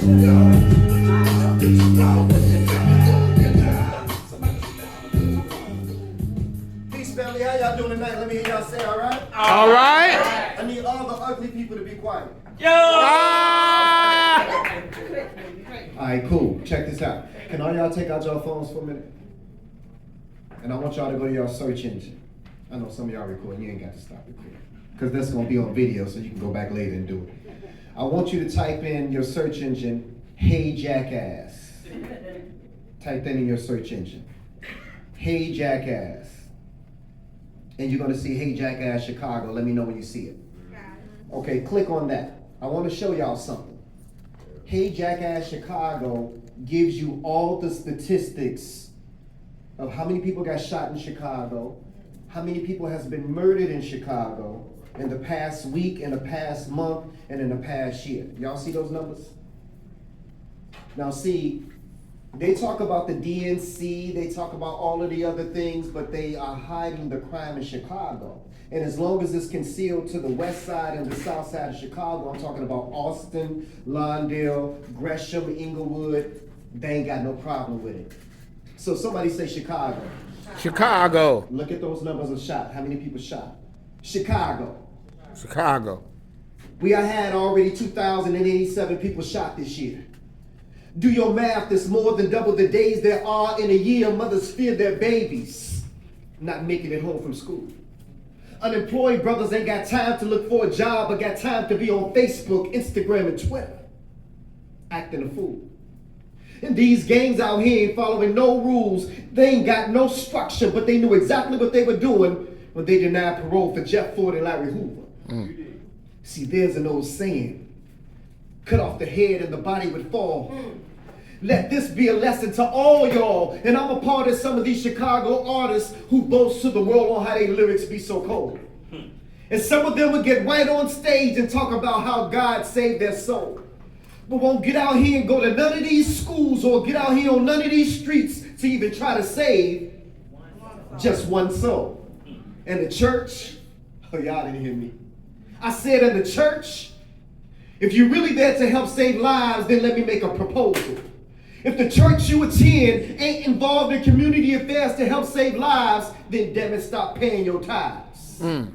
Peace, family. How y'all doing tonight? Let me hear y'all say, all right? All right. I need all the ugly people to be quiet. Yo! All right, cool. Check this out. Can all y'all take out your phones for a minute? And I want y'all to go to your search engine. I know some of y'all recording. You ain't got to stop recording. Because that's going to be on video, so you can go back later and do it. I want you to type in your search engine, "Hey Jackass." Type that in your search engine. "Hey Jackass." And you're going to see "Hey Jackass Chicago." Let me know when you see it. Okay, click on that. I want to show y'all something. "Hey Jackass Chicago" gives you all the statistics of how many people got shot in Chicago, how many people has been murdered in Chicago in the past week, in the past month, and in the past year. Y'all see those numbers? Now see, they talk about the DNC, they talk about all of the other things, but they are hiding the crime in Chicago. And as long as it's concealed to the west side and the south side of Chicago, I'm talking about Austin, Lawndale, Gresham, Inglewood, they ain't got no problem with it. So somebody say Chicago. Chicago. Look at those numbers of shot. How many people shot? Chicago. Chicago. We had already 2,087 people shot this year. Do your math, that's more than double the days there are in a year. Mothers fear their babies not making it home from school. Unemployed brothers ain't got time to look for a job, but got time to be on Facebook, Instagram, and Twitter, acting a fool. And these gangs out here ain't following no rules. They ain't got no structure, but they knew exactly what they were doing when they denied parole for Jeff Ford and Larry Hoover. See, there's an old saying, cut off the head and the body would fall. Let this be a lesson to all y'all. And I'm a part of some of these Chicago artists who boast to the world on how their lyrics be so cold. And some of them will get right on stage and talk about how God saved their soul, but won't get out here and go to none of these schools or get out here on none of these streets to even try to save just one soul. And the church, oh, y'all didn't hear me. I said in the church, if you're really there to help save lives, then let me make a proposal. If the church you attend ain't involved in community affairs to help save lives, then damn it, stop paying your tithes. And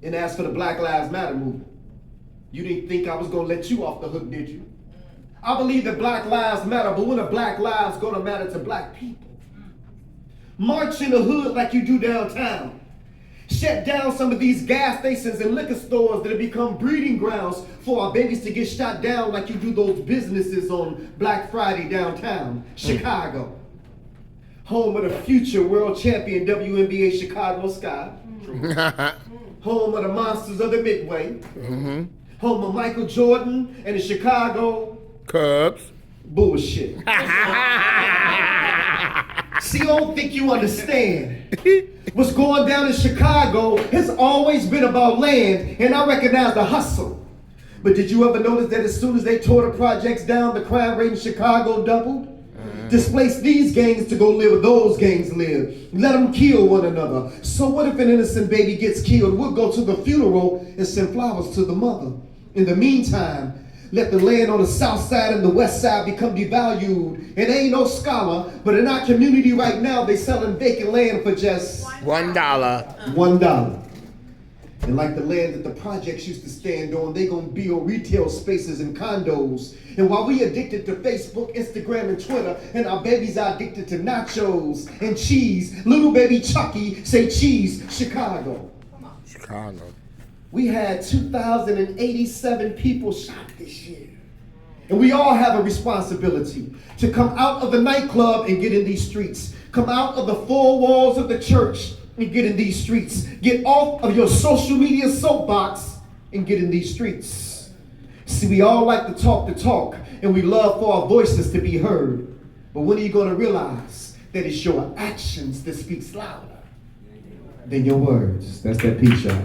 as for the Black Lives Matter movement, you didn't think I was going to let you off the hook, did you? I believe that Black lives matter, but when are Black lives going to matter to Black people? March in the hood like you do downtown. Shut down some of these gas stations and liquor stores that have become breeding grounds for our babies to get shot down like you do those businesses on Black Friday downtown. Chicago, home of the future world champion WNBA Chicago Sky. Home of the monsters of the Midway. Home of Michael Jordan and the Chicago Cubs. Bullshit. See, I don't think you understand. What's going down in Chicago has always been about land, and I recognize the hustle. But did you ever notice that as soon as they tore the projects down, the crime rate in Chicago doubled? Displaced these gangs to go live where those gangs live. Let them kill one another. So what if an innocent baby gets killed? We'll go to the funeral and send flowers to the mother. In the meantime, let the land on the south side and the west side become devalued. And ain't no scholar, but in our community right now, they selling vacant land for just $1. $1. And like the land that the projects used to stand on, they gonna build retail spaces and condos. And while we addicted to Facebook, Instagram, and Twitter, and our babies are addicted to nachos and cheese, little baby Chucky say cheese, Chicago. Chicago. We had 2,087 people shot this year. And we all have a responsibility to come out of the nightclub and get in these streets. Come out of the four walls of the church and get in these streets. Get off of your social media soapbox and get in these streets. See, we all like to talk the talk, and we love for our voices to be heard. But when are you going to realize that it's your actions that speaks louder than your words? That's that piece, y'all.